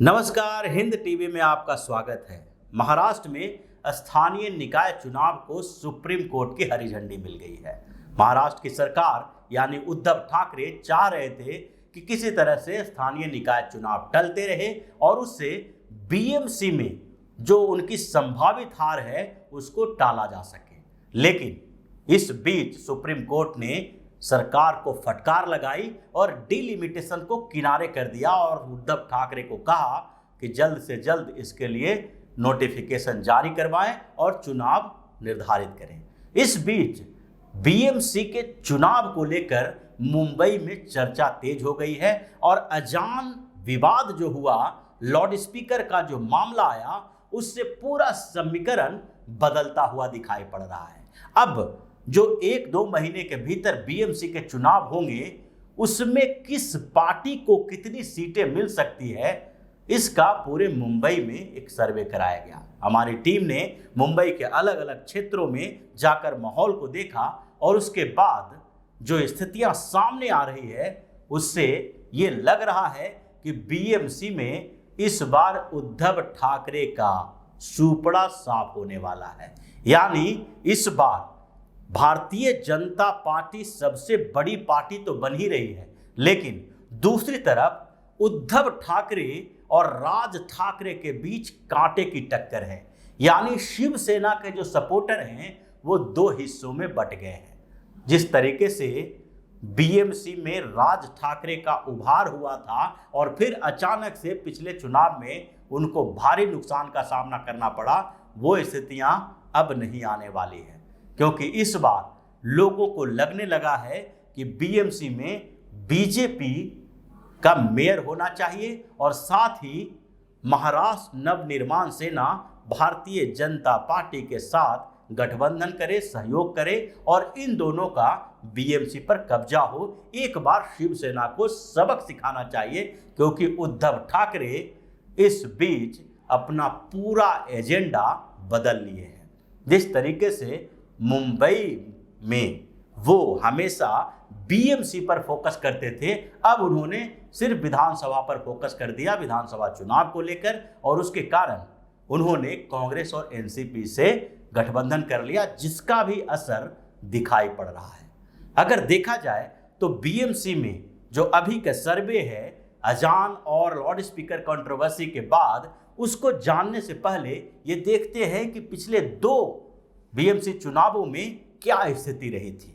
नमस्कार, हिंद टीवी में आपका स्वागत है। महाराष्ट्र में स्थानीय निकाय चुनाव को सुप्रीम कोर्ट की हरी झंडी मिल गई है। महाराष्ट्र की सरकार यानी उद्धव ठाकरे चाह रहे थे कि किसी तरह से स्थानीय निकाय चुनाव टलते रहे और उससे बीएमसी में जो उनकी संभावित हार है उसको टाला जा सके। लेकिन इस बीच सुप्रीम कोर्ट ने सरकार को फटकार लगाई और डिलिमिटेशन को किनारे कर दिया और उद्धव ठाकरे को कहा कि जल्द से जल्द इसके लिए नोटिफिकेशन जारी करवाएं और चुनाव निर्धारित करें। इस बीच बीएमसी के चुनाव को लेकर मुंबई में चर्चा तेज हो गई है और अजान विवाद जो हुआ, लाउड स्पीकर का जो मामला आया, उससे पूरा समीकरण बदलता हुआ दिखाई पड़ रहा है। अब जो 1-2 महीने के भीतर बीएमसी के चुनाव होंगे, उसमें किस पार्टी को कितनी सीटें मिल सकती है, इसका पूरे मुंबई में एक सर्वे कराया गया। हमारी टीम ने मुंबई के अलग अलग क्षेत्रों में जाकर माहौल को देखा और उसके बाद जो स्थितियां सामने आ रही है उससे ये लग रहा है कि बीएमसी में इस बार उद्धव ठाकरे का सूपड़ा साफ होने वाला है। यानी इस बार भारतीय जनता पार्टी सबसे बड़ी पार्टी तो बन ही रही है, लेकिन दूसरी तरफ उद्धव ठाकरे और राज ठाकरे के बीच कांटे की टक्कर है। यानी शिवसेना के जो सपोर्टर हैं वो 2 हिस्सों में बंट गए हैं। जिस तरीके से बीएमसी में राज ठाकरे का उभार हुआ था और फिर अचानक से पिछले चुनाव में उनको भारी नुकसान का सामना करना पड़ा, वो स्थितियां अब नहीं आने वाली है, क्योंकि इस बार लोगों को लगने लगा है कि बीएमसी में बीजेपी का मेयर होना चाहिए और साथ ही महाराष्ट्र नवनिर्माण सेना भारतीय जनता पार्टी के साथ गठबंधन करे, सहयोग करे और इन दोनों का बीएमसी पर कब्जा हो। एक बार शिवसेना को सबक सिखाना चाहिए, क्योंकि उद्धव ठाकरे इस बीच अपना पूरा एजेंडा बदल लिए हैं। जिस तरीके से मुंबई में वो हमेशा बीएमसी पर फोकस करते थे, अब उन्होंने सिर्फ विधानसभा पर फोकस कर दिया, विधानसभा चुनाव को लेकर, और उसके कारण उन्होंने कांग्रेस और एनसीपी से गठबंधन कर लिया, जिसका भी असर दिखाई पड़ रहा है। अगर देखा जाए तो बीएमसी में जो अभी का सर्वे है, अजान और लाउड स्पीकर कंट्रोवर्सी के बाद, उसको जानने से पहले ये देखते हैं कि पिछले 2 बीएमसी चुनावों में क्या स्थिति रही थी।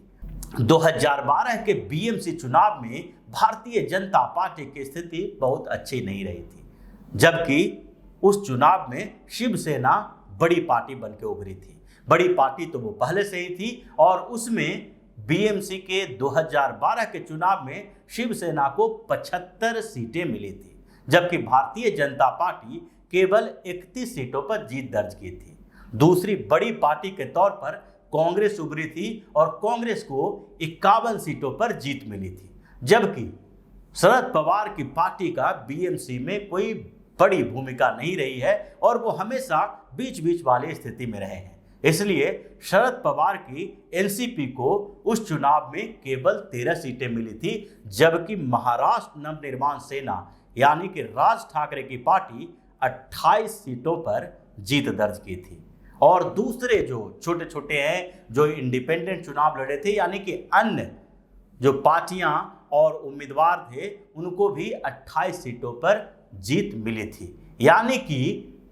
2012 के बीएमसी चुनाव में भारतीय जनता पार्टी की स्थिति बहुत अच्छी नहीं रही थी, जबकि उस चुनाव में शिवसेना बड़ी पार्टी बनकर उभरी थी। बड़ी पार्टी तो वो पहले से ही थी और उसमें बीएमसी के 2012 के चुनाव में शिवसेना को 75 सीटें मिली थी, जबकि भारतीय जनता पार्टी केवल 31 सीटों पर जीत दर्ज की थी। दूसरी बड़ी पार्टी के तौर पर कांग्रेस उभरी थी और कांग्रेस को 51 सीटों पर जीत मिली थी, जबकि शरद पवार की पार्टी का बीएमसी में कोई बड़ी भूमिका नहीं रही है और वो हमेशा बीच बीच वाली स्थिति में रहे हैं। इसलिए शरद पवार की एनसीपी को उस चुनाव में केवल 13 सीटें मिली थी, जबकि महाराष्ट्र नवनिर्माण सेना यानी कि राज ठाकरे की पार्टी 28 सीटों पर जीत दर्ज की थी। और दूसरे जो छोटे छोटे हैं, जो इंडिपेंडेंट चुनाव लड़े थे, यानी कि अन्य जो पार्टियां और उम्मीदवार थे, उनको भी 28 सीटों पर जीत मिली थी। यानी कि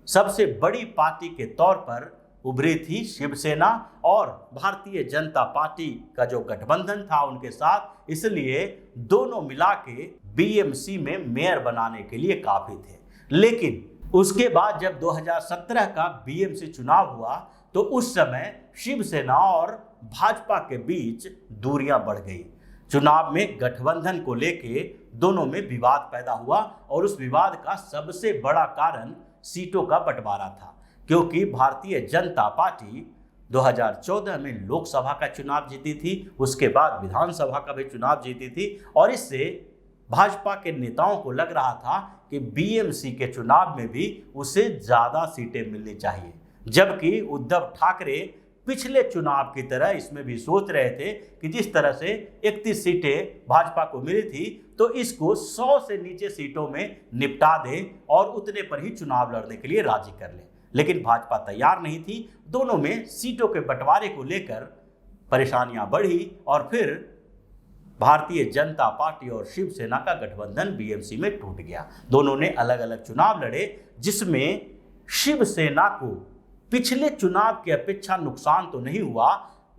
सबसे बड़ी पार्टी के तौर पर उभरी थी शिवसेना और भारतीय जनता पार्टी का जो गठबंधन था उनके साथ, इसलिए दोनों मिला के बीएमसी में मेयर बनाने के लिए काफी थे। लेकिन उसके बाद जब 2017 का बीएमसी चुनाव हुआ तो उस समय शिवसेना और भाजपा के बीच दूरियां बढ़ गई। चुनाव में गठबंधन को लेके दोनों में विवाद पैदा हुआ और उस विवाद का सबसे बड़ा कारण सीटों का बंटवारा था, क्योंकि भारतीय जनता पार्टी 2014 में लोकसभा का चुनाव जीती थी, उसके बाद विधानसभा का भी चुनाव जीती थी और इससे भाजपा के नेताओं को लग रहा था कि बीएमसी के चुनाव में भी उसे ज़्यादा सीटें मिलनी चाहिए, जबकि उद्धव ठाकरे पिछले चुनाव की तरह इसमें भी सोच रहे थे कि जिस तरह से 31 सीटें भाजपा को मिली थी तो इसको 100 से नीचे सीटों में निपटा दें और उतने पर ही चुनाव लड़ने के लिए राजी कर लें। लेकिन भाजपा तैयार नहीं थी। दोनों में सीटों के बंटवारे को लेकर परेशानियां बढ़ी और फिर भारतीय जनता पार्टी और शिवसेना का गठबंधन बीएमसी में टूट गया। दोनों ने अलग अलग चुनाव लड़े, जिसमें शिवसेना को पिछले चुनाव की अपेक्षा नुकसान तो नहीं हुआ,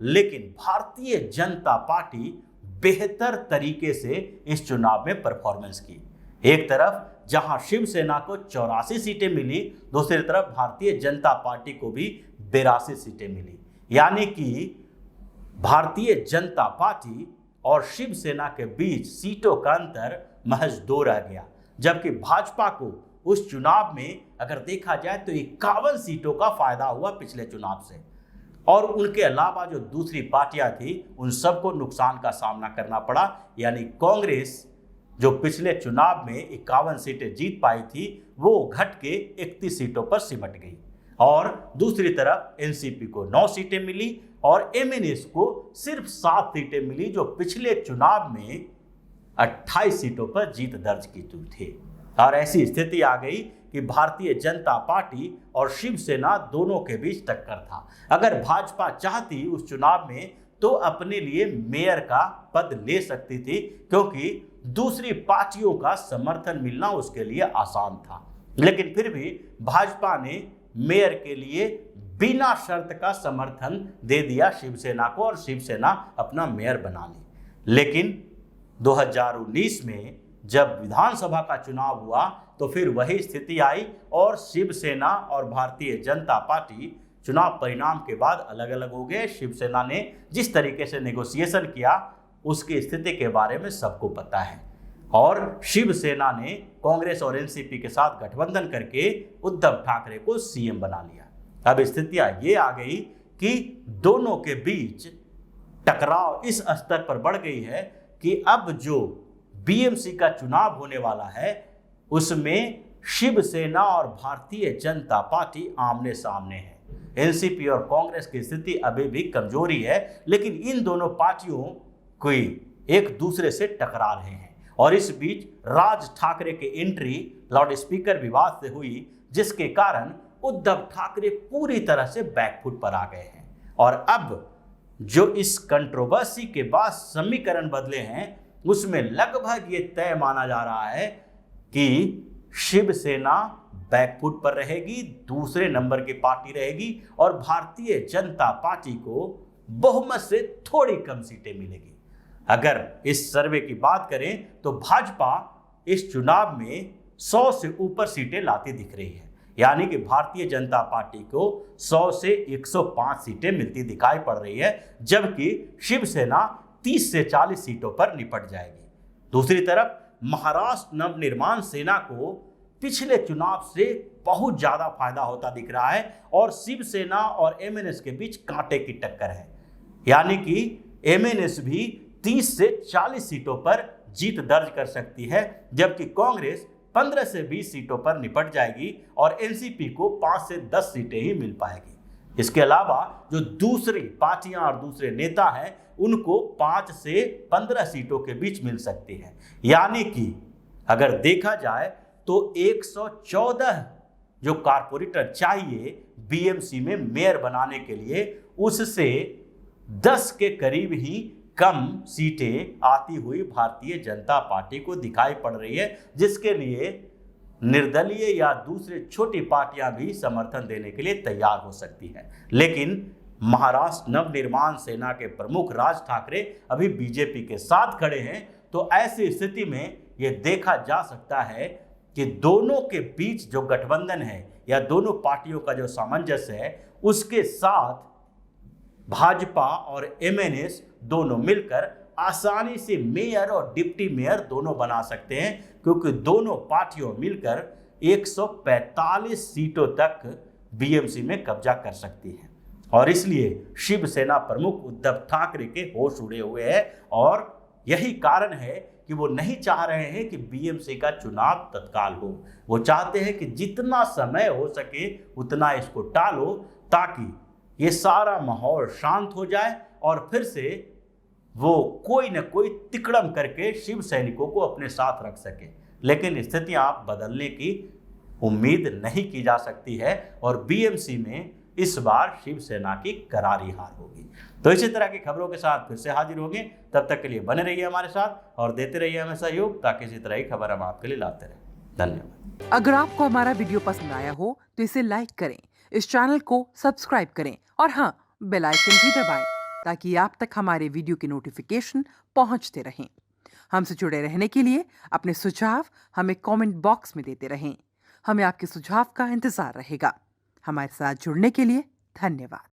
लेकिन भारतीय जनता पार्टी बेहतर तरीके से इस चुनाव में परफॉर्मेंस की। एक तरफ जहां शिवसेना को 84 सीटें मिली, दूसरी तरफ भारतीय जनता पार्टी को भी 82 सीटें मिली। यानी कि भारतीय जनता पार्टी और शिवसेना के बीच सीटों का अंतर महज 2 रह गया, जबकि भाजपा को उस चुनाव में अगर देखा जाए तो 51 सीटों का फायदा हुआ पिछले चुनाव से, और उनके अलावा जो दूसरी पार्टियां थी उन सबको नुकसान का सामना करना पड़ा। यानी कांग्रेस जो पिछले चुनाव में 51 सीटें जीत पाई थी वो घट के 31 सीटों पर सिमट गई, और दूसरी तरफ एनसीपी को 9 सीटें मिली और एमएनएस को सिर्फ 7 सीटें मिली, जो पिछले चुनाव में 28 सीटों पर जीत दर्ज की थी। और ऐसी स्थिति आ गई कि भारतीय जनता पार्टी और शिवसेना दोनों के बीच टक्कर था। अगर भाजपा चाहती उस चुनाव में तो अपने लिए मेयर का पद ले सकती थी, क्योंकि दूसरी पार्टियों का समर्थन मिलना उसके लिए आसान था। लेकिन फिर भी भाजपा ने मेयर के लिए बिना शर्त का समर्थन दे दिया शिवसेना को, और शिवसेना अपना मेयर बना ली। लेकिन 2019 में जब विधानसभा का चुनाव हुआ तो फिर वही स्थिति आई, और शिवसेना और भारतीय जनता पार्टी चुनाव परिणाम के बाद अलग अलग हो गए। शिवसेना ने जिस तरीके से नेगोशिएशन किया उसकी स्थिति के बारे में सबको पता है, और शिवसेना ने कांग्रेस और एनसीपी के साथ गठबंधन करके उद्धव ठाकरे को सीएम बना लिया। अब स्थितियां ये आ गई कि दोनों के बीच टकराव इस स्तर पर बढ़ गई है कि अब जो बीएमसी का चुनाव होने वाला है उसमें शिवसेना और भारतीय जनता पार्टी आमने सामने है। एनसीपी और कांग्रेस की स्थिति अभी भी कमजोरी है, लेकिन इन दोनों पार्टियों कोई एक दूसरे से टकरा रहे हैं। और इस बीच राज ठाकरे की एंट्री लाउडस्पीकर विवाद से हुई, जिसके कारण उद्धव ठाकरे पूरी तरह से बैकफुट पर आ गए हैं। और अब जो इस कंट्रोवर्सी के बाद समीकरण बदले हैं उसमें लगभग ये तय माना जा रहा है कि शिवसेना बैकफुट पर रहेगी, दूसरे नंबर की पार्टी रहेगी, और भारतीय जनता पार्टी को बहुमत से थोड़ी कम सीटें मिलेगी। अगर इस सर्वे की बात करें तो भाजपा इस चुनाव में 100 से ऊपर सीटें लाती दिख रही है। यानी कि भारतीय जनता पार्टी को 100 से 105 सीटें मिलती दिखाई पड़ रही है, जबकि शिवसेना 30 से 40 सीटों पर निपट जाएगी। दूसरी तरफ महाराष्ट्र नवनिर्माण सेना को पिछले चुनाव से बहुत ज्यादा फायदा होता दिख रहा है, और शिवसेना और एमएनएस के बीच कांटे की टक्कर है। यानी कि एमएनएस भी 30 से 40 सीटों पर जीत दर्ज कर सकती है, जबकि कांग्रेस 15 से 20 सीटों पर निपट जाएगी और एनसीपी को 5 से 10 सीटें ही मिल पाएगी। इसके अलावा जो दूसरी पार्टियां और दूसरे नेता हैं उनको 5 से 15 सीटों के बीच मिल सकती है। यानी कि अगर देखा जाए तो 114 जो कारपोरेटर चाहिए बीएमसी में मेयर बनाने के लिए, उससे 10 के करीब ही कम सीटें आती हुई भारतीय जनता पार्टी को दिखाई पड़ रही है, जिसके लिए निर्दलीय या दूसरे छोटी पार्टियां भी समर्थन देने के लिए तैयार हो सकती है। लेकिन महाराष्ट्र नवनिर्माण सेना के प्रमुख राज ठाकरे अभी बीजेपी के साथ खड़े हैं, तो ऐसी स्थिति में यह देखा जा सकता है कि दोनों के बीच जो गठबंधन है या दोनों पार्टियों का जो सामंजस्य है, उसके साथ भाजपा और एमएनएस दोनों मिलकर आसानी से मेयर और डिप्टी मेयर दोनों बना सकते हैं, क्योंकि दोनों पार्टियों मिलकर 145 सीटों तक बीएमसी में कब्जा कर सकती हैं। और इसलिए शिवसेना प्रमुख उद्धव ठाकरे के होश उड़े हुए हैं, और यही कारण है कि वो नहीं चाह रहे हैं कि बीएमसी का चुनाव तत्काल हो। वो चाहते हैं कि जितना समय हो सके उतना इसको टालो, ताकि ये सारा माहौल शांत हो जाए और फिर से वो कोई न कोई तिकड़म करके शिव सैनिकों को अपने साथ रख सके। लेकिन स्थितियां बदलने की उम्मीद नहीं की जा सकती है और बीएमसी में इस बार शिवसेना की करारी हार होगी। तो इसी तरह की खबरों के साथ फिर से हाजिर होंगे। तब तक के लिए बने रहिए हमारे साथ और देते रहिए हमें सहयोग, ताकि इसी तरह की खबर हम आपके लिए लाते रहें। धन्यवाद। अगर आपको हमारा वीडियो पसंद आया हो तो इसे लाइक करें, इस चैनल को सब्सक्राइब करें और हाँ, बेल आइकन भी दबाएं ताकि आप तक हमारे वीडियो की नोटिफिकेशन पहुंचते रहें। हमसे जुड़े रहने के लिए अपने सुझाव हमें कमेंट बॉक्स में देते रहें। हमें आपके सुझाव का इंतजार रहेगा। हमारे साथ जुड़ने के लिए धन्यवाद।